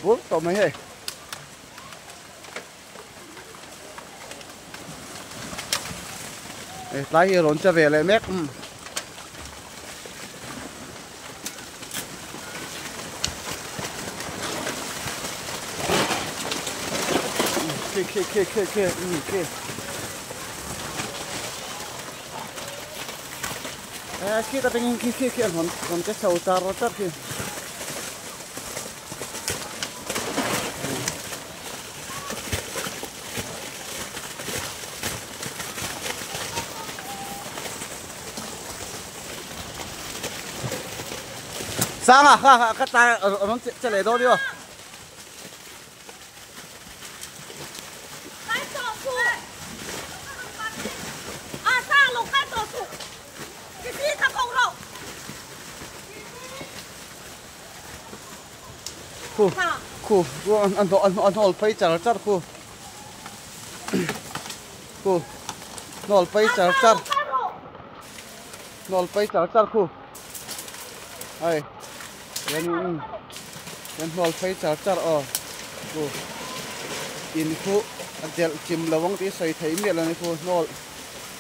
bút tao mấy hệ lái hier rốn cho về lại mép kia kita pengen kia hon cái sầu tar kia sang à cái tay ở nó chạy lấy đâu đi à khu anh hol phải chở khu nol phải chở khu ai yan nol phải chở khu in khu del chim lawang ti sai thei mi la ni khu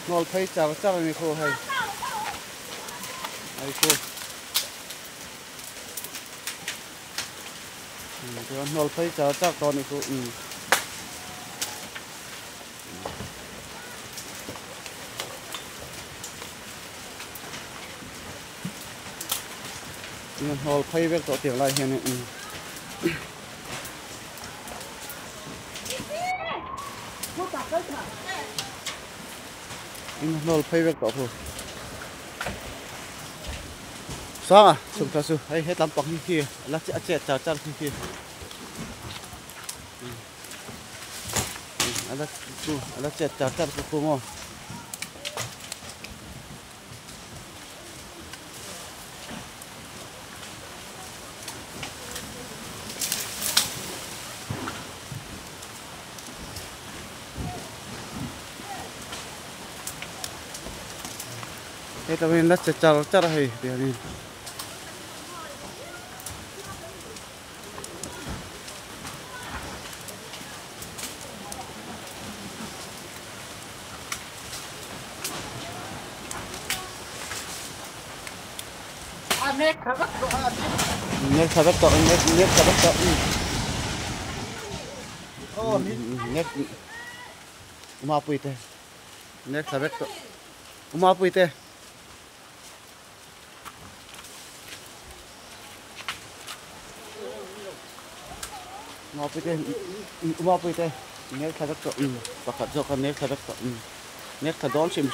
nol phải chở ni khu hay khu nol phải chở to ni khu nol phải việc to tiền lại hiện này nol phải việc to khu sao à sung ta su hay hết lắm bọc như kia là chết chào như kia là chết chào của cô mò thế tao mình là chết chào hay để đi Nek sabak to oh nek umapuite nek sabak to umapuite nek sabak to pakat zo kan nek sabak to nek thadon sim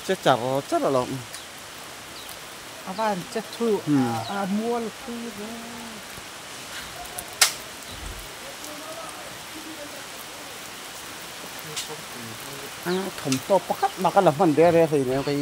chết chả là lắm. Avan chết thu, mua là thu thùng to bắc mà cái làm phần đẻ thì nó cái